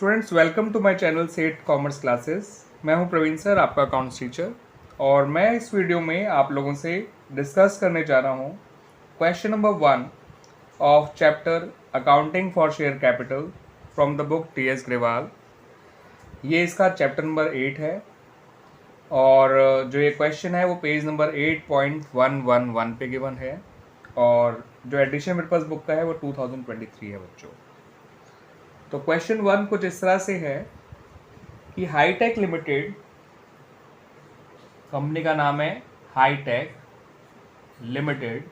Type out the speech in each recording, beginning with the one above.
Students welcome to my channel set commerce classes. मैं हूं Praveen sir, आपका अकाउंट्स टीचर, और मैं इस वीडियो में आप लोगों से डिस्कस करने जा रहा हूं question number 1 of chapter accounting for share capital from the book T.S.. Grewal. ये इसका चैप्टर नंबर 8 है और जो ये क्वेश्चन है वो पेज नंबर 8.111 पे गिवन है और जो एडिशन मेरे पास बुक का है वो 2023 है बच्चों। तो क्वेश्चन 1 कुछ इस तरह से है कि हाईटेक लिमिटेड, कंपनी का नाम है हाईटेक लिमिटेड,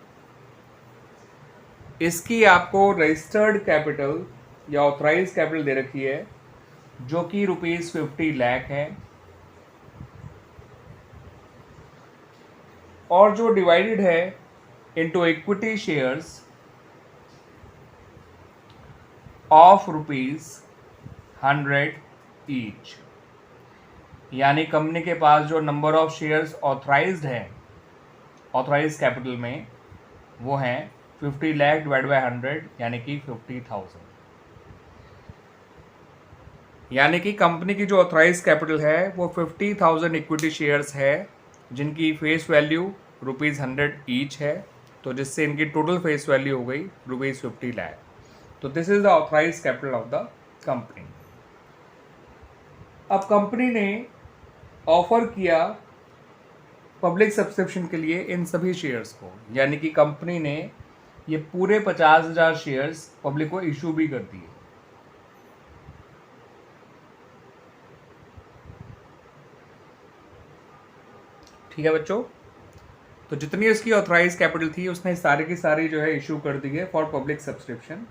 इसकी आपको रजिस्टर्ड कैपिटल या ऑथराइज कैपिटल दे रखी है जो कि ₹50 लाख है और जो डिवाइडेड है into equity shares of ₹100 each. यानी कंपनी के पास जो नंबर ऑफ शेयर्स ऑथराइज्ड है ऑथराइज कैपिटल में वो हैं 50 लाख डिवाइड बाय 100 यानी कि 50,000। यानी कि कंपनी की जो ऑथराइज कैपिटल है वो 50,000 इक्विटी शेयर्स है जिनकी फेस वैल्यू ₹100 ईच है, तो जिससे इनकी टोटल फेस वैल्यू हो गई ₹50 लाख। तो this is the authorise capital of the company. अब कंपनी ने ऑफर किया पब्लिक सब्सक्रिप्शन के लिए इन सभी शेयर्स को, यानी कि कंपनी ने ये पूरे 50,000 शेयर्स पब्लिक को इशू भी कर दिए। ठीक है बच्चों, तो जितनी उसकी ऑथराइज कैपिटल थी उसने सारी की सारी जो है इशू कर दी है फॉर पब्लिक सब्सक्रिप्शन।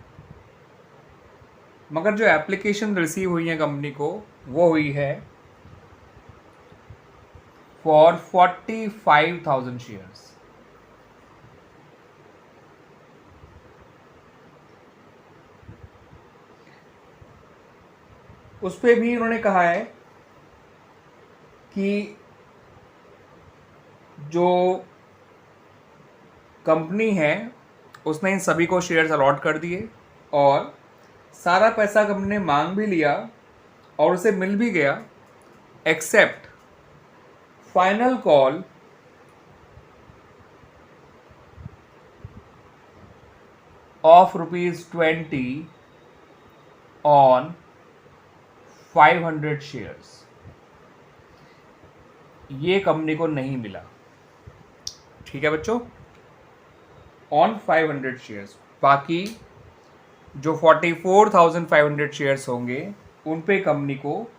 मगर जो एप्लीकेशन रिसीव हुई है कंपनी को वो हुई है फॉर 45,000 शेयर्स। उस पे भी उन्होंने कहा है कि जो कंपनी है उसने इन सभी को शेयर्स अलॉट कर दिए और सारा पैसा कंपनी ने मांग भी लिया और उसे मिल भी गया, except final call of ₹20 on 500 shares. ये कंपनी को नहीं मिला। ठीक है बच्चों, ऑन 500 शेयर्स। बाकी जो 44,500 शेयर्स होंगे उन पे कंपनी को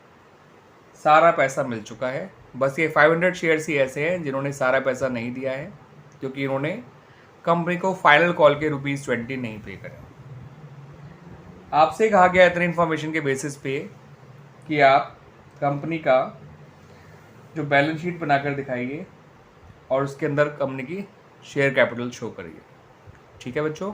सारा पैसा मिल चुका है। बस ये 500 शेयर्स ही ऐसे हैं जिन्होंने सारा पैसा नहीं दिया है क्योंकि इन्होंने कंपनी को फाइनल कॉल के ₹20 नहीं पे करे। आपसे कहा गया इतनी इन्फॉर्मेशन के बेसिस पे कि आप कंपनी का जो बैलेंस शीट बनाकर दिखाइए और उसके अंदर कंपनी की शेयर कैपिटल शो करिए। ठीक है बच्चों,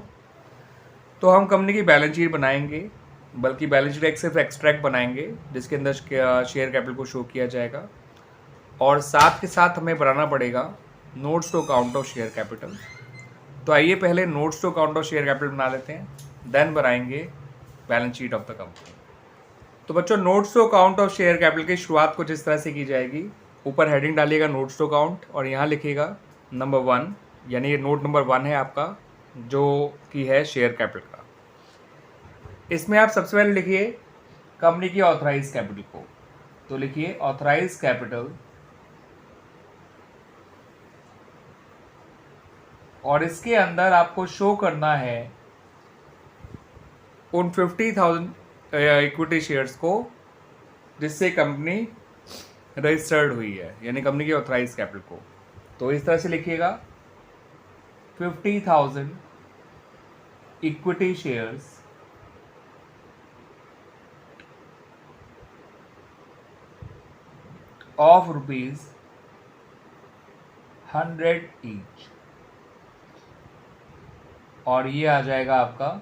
तो हम कंपनी की बैलेंस शीट बनाएंगे, बल्कि बैलेंस शीट एक सिर्फ एक्सट्रैक्ट बनाएंगे जिसके अंदर शेयर कैपिटल को शो किया जाएगा और साथ के साथ हमें बनाना पड़ेगा notes to account of share capital. तो आइए पहले notes to account of share capital बना लेते हैं, देन बनाएंगे balance sheet of the company. तो बच्चों, notes to account of share capital की शुरुआत कुछ इस तरह से की जाएगी। ऊपर हेडिंग डालिएगा नोट्स टू अकाउंट और यहाँ लिखिएगा नंबर 1, यानी ये नोट नंबर 1 है आपका जो कि है शेयर कैपिटल का। इसमें आप सबसे पहले लिखिए कंपनी की ऑथराइज कैपिटल को। तो लिखिए ऑथराइज कैपिटल और इसके अंदर आपको शो करना है उन 50,000 इक्विटी शेयर्स को जिससे कंपनी रजिस्टर्ड हुई है, यानी कंपनी की ऑथराइज कैपिटल को। तो इस तरह से लिखिएगा 50,000 इक्विटी शेयर्स ऑफ ₹100 ईच, और ये आ जाएगा आपका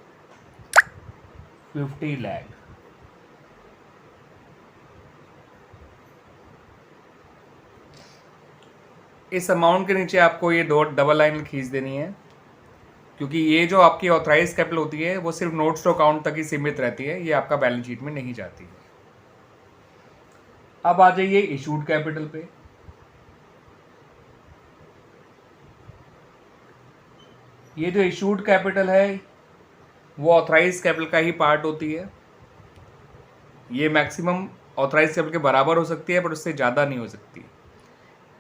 50 लाख। इस अमाउंट के नीचे आपको ये दो डबल लाइन खींच देनी है क्योंकि ये जो आपकी ऑथराइज कैपिटल होती है वो सिर्फ नोट्स टू अकाउंट तक ही सीमित रहती है, ये आपका बैलेंस शीट में नहीं जाती है। अब आ जाइए इशूड कैपिटल पे। ये जो इशूड कैपिटल है वो ऑथराइज कैपिटल का ही पार्ट होती है। ये मैक्सिमम ऑथराइज कैपिटल के बराबर हो सकती है, पर उससे ज़्यादा नहीं हो सकती।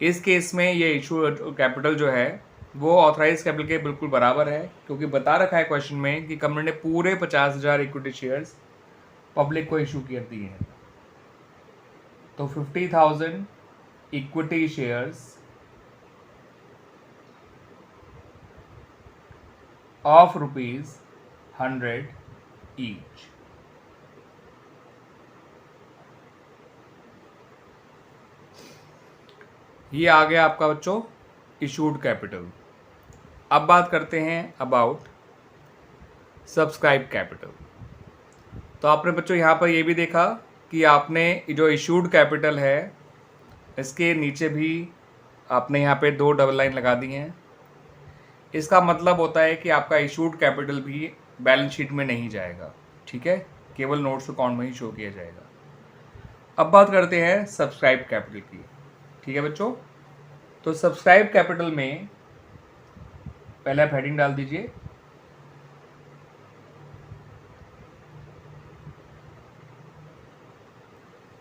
इस केस में ये इशू कैपिटल जो है वो ऑथराइज कैपिटल के बिल्कुल बराबर है, क्योंकि बता रखा है क्वेश्चन में कि कंपनी ने पूरे 50,000 इक्विटी शेयर्स पब्लिक को इशू कर दिए हैं। तो 50,000 इक्विटी शेयर्स ऑफ ₹100 ईच। ये आ गया आपका बच्चों इशूड कैपिटल। अब बात करते हैं अबाउट सब्सक्राइब कैपिटल। तो आपने बच्चों यहाँ पर ये भी देखा कि आपने जो इशूड कैपिटल है इसके नीचे भी आपने यहाँ पे 2 डबल लाइन लगा दी हैं। इसका मतलब होता है कि आपका इशूड कैपिटल भी बैलेंस शीट में नहीं जाएगा, ठीक है, केवल नोट्स अकाउंट में ही शो किया जाएगा। अब बात करते हैं सब्सक्राइब कैपिटल की, ठीक है बच्चों। तो सब्सक्राइब कैपिटल में पहले आप हेडिंग डाल दीजिए।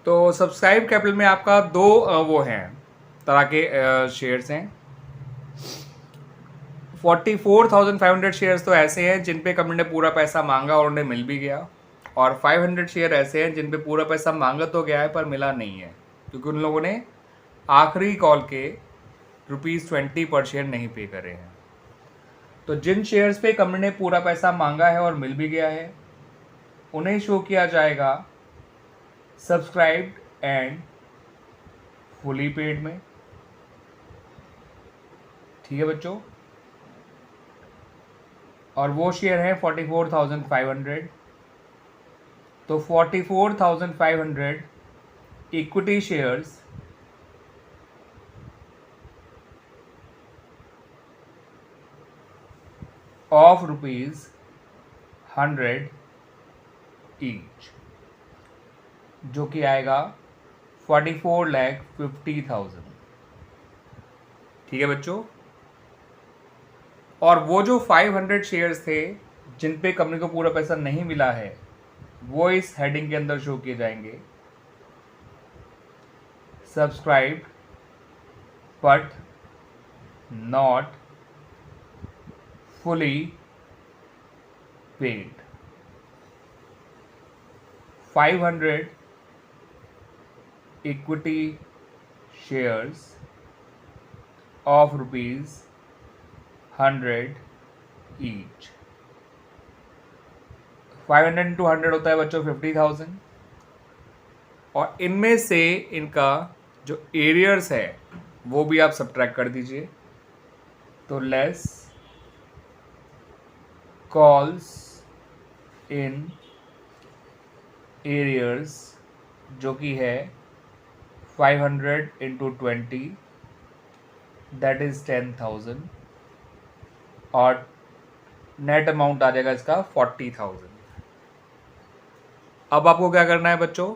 तो सब्सक्राइब कैपिटल में आपका 2 वो हैं तरह के शेयर्स हैं। 44,500 शेयर्स तो ऐसे हैं जिन पे कंपनी ने पूरा पैसा मांगा और उन्हें मिल भी गया, और 500 शेयर ऐसे हैं जिन पे पूरा पैसा मांगा तो गया है पर मिला नहीं है, क्योंकि उन लोगों ने आखिरी कॉल के ₹20 पर शेयर नहीं पे करे हैं। तो जिन शेयर्स पे कंपनी ने पूरा पैसा मांगा है और मिल भी गया है उन्हें शो किया जाएगा सब्सक्राइब्ड एंड फुली पेड में, ठीक है बच्चों। और वो शेयर है 44,500। तो 44,500 इक्विटी शेयर्स ऑफ ₹100 ईच, जो कि आएगा 44,50,000, ठीक है बच्चों। और वो जो 500 शेयर्स थे जिन पे कंपनी को पूरा पैसा नहीं मिला है वो इस हेडिंग के अंदर शो किए जाएंगे subscribe but not fully paid. 500 equity shares of ₹100 each. 500 into 100 होता है बच्चों 50,000। और इनमें से इनका जो एरियर्स है वो भी आप सब्ट्रैक्ट कर दीजिए। तो लेस कॉल्स इन एरियर्स, जो कि है 500 into 20, दैट इज 10,000, और नेट अमाउंट आ जाएगा इसका 40,000। अब आपको क्या करना है बच्चों,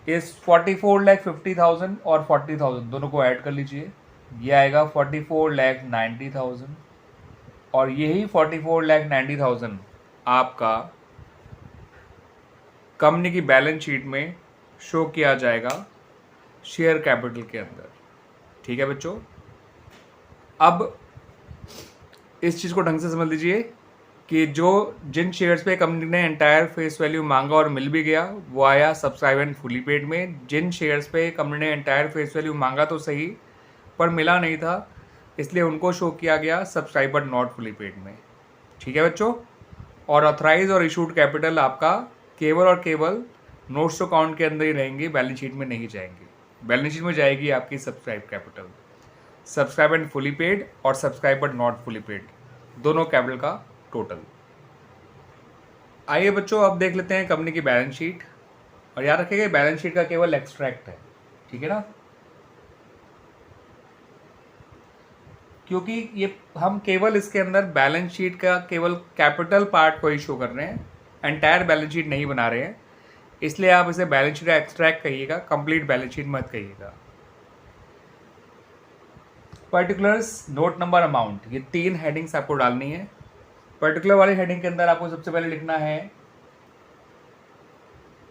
इस 44,50,000 और 40,000 दोनों को ऐड कर लीजिए। ये आएगा 44,90,000, और यही 44,90,000 आपका कंपनी की बैलेंस शीट में शो किया जाएगा शेयर कैपिटल के अंदर, ठीक है बच्चों। अब इस चीज़ को ढंग से समझ लीजिए कि जिन शेयर्स पे कंपनी ने एंटायर फेस वैल्यू मांगा और मिल भी गया वो आया सब्सक्राइब एंड फुली पेड में। जिन शेयर्स पे कंपनी ने एंटायर फेस वैल्यू मांगा तो सही पर मिला नहीं था, इसलिए उनको शो किया गया subscribe but not fully paid में, ठीक है बच्चों। और ऑथराइज और इशूड कैपिटल आपका केवल और केवल नोट्स अकाउंट के अंदर ही रहेंगे, बैलेंस शीट में नहीं जाएंगे। बैलेंस शीट में जाएगी आपकी subscribe capital, subscribe and fully paid और subscribe but not fully paid, दोनों कैपिटल का टोटल। आइए बच्चों अब देख लेते हैं कंपनी की बैलेंस शीट। और याद रखिएगा बैलेंस शीट का केवल एक्सट्रैक्ट है, ठीक है ना, क्योंकि ये हम केवल इसके अंदर बैलेंस शीट का केवल कैपिटल पार्ट को ही शो कर रहे हैं, एंटायर बैलेंस शीट नहीं बना रहे हैं। इसलिए आप इसे बैलेंस शीट एक्सट्रैक्ट कहिएगा, कंप्लीट बैलेंस शीट मत कहिएगा। पर्टिकुलर्स, नोट नंबर, अमाउंट, ये 3 हेडिंग्स आपको डालनी है। पर्टिकुलर वाली हेडिंग के अंदर आपको सबसे पहले लिखना है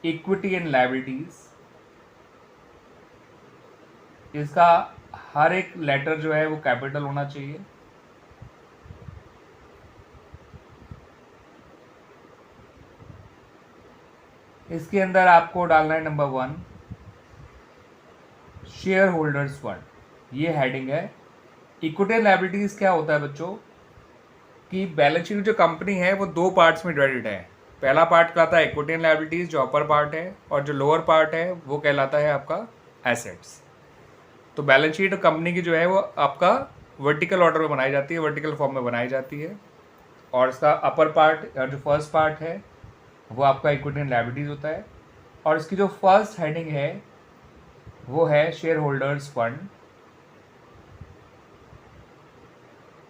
इक्विटी एंड लायबिलिटीज। इसका हर एक लेटर जो है वो कैपिटल होना चाहिए। इसके अंदर आपको डालना है नंबर 1 शेयर होल्डर्स फंड, ये हेडिंग है। इक्विटी एंड लायबिलिटीज क्या होता है बच्चों कि बैलेंस शीट जो कंपनी है वो 2 पार्ट्स में डिवाइडेड है। पहला पार्ट कहलाता है इक्विटी एंड लायबिलिटीज जो अपर पार्ट है, और जो लोअर पार्ट है वो कहलाता है आपका एसेट्स। तो बैलेंस शीट कंपनी की जो है वो आपका वर्टिकल ऑर्डर में बनाई जाती है, वर्टिकल फॉर्म में बनाई जाती है। और इसका अपर पार्ट और जो फर्स्ट पार्ट है वो आपका इक्विटी एंड लायबिलिटीज होता है। और इसकी जो फर्स्ट हेडिंग है वो है शेयर होल्डर्स फंड,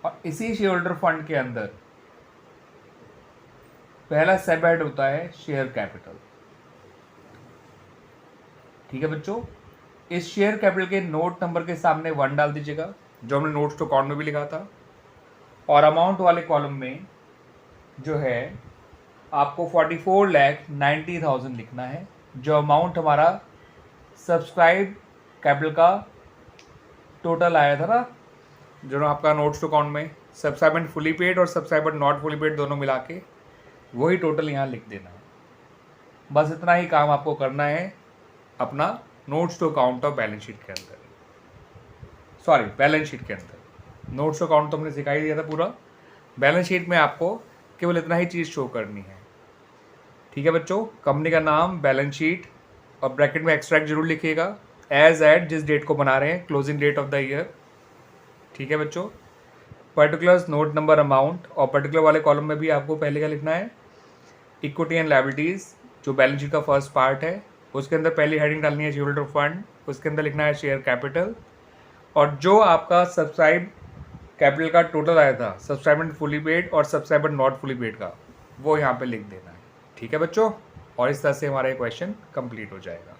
और इसी शेयर होल्डर फंड के अंदर पहला सब हेड होता है शेयर कैपिटल। ठीक है बच्चों, इस शेयर कैपिटल के नोट नंबर के सामने 1 डाल दीजिएगा, जो हमने नोट्स टू अकाउंट में भी लिखा था। और अमाउंट वाले कॉलम में जो है आपको 44,90,000 लिखना है, जो अमाउंट हमारा सब्सक्राइब कैपिटल का टोटल आया था ना, जो आपका नोट्स टू अकाउंट में सब्सक्राइबेंट फुली पेड और सब्सक्राइबर नॉट फुली पेड दोनों मिला के वही टोटल यहाँ लिख देना है। बस इतना ही काम आपको करना है अपना नोट्स टू अकाउंट और बैलेंस शीट के अंदर, सॉरी बैलेंस शीट के अंदर। नोट्स टू अकाउंट तो हमने सिखा ही दिया था पूरा, बैलेंस शीट में आपको केवल इतना ही चीज़ शो करनी है। ठीक है बच्चों, कंपनी का नाम, बैलेंस शीट, और ब्रैकेट में एक्सट्रैक्ट जरूर लिखिएगा, एज एट जिस डेट को बना रहे हैं, closing date of the year. ठीक है बच्चों, पर्टिकुलर्स, नोट नंबर, अमाउंट, और पर्टिकुलर वाले कॉलम में भी आपको पहले क्या लिखना है इक्विटी एंड लायबिलिटीज जो बैलेंस शीट का फर्स्ट पार्ट है, उसके अंदर पहली हेडिंग डालनी है शेयर होल्डर फंड, उसके अंदर लिखना है शेयर कैपिटल, और जो आपका सब्सक्राइब कैपिटल का टोटल आया था सब्सक्राइबर फुली पेड और सब्सक्राइबर नॉट फुली पेड का, वो यहाँ पे लिख देना है। ठीक है बच्चों, और इस तरह से हमारा ये क्वेश्चन कंप्लीट हो जाएगा।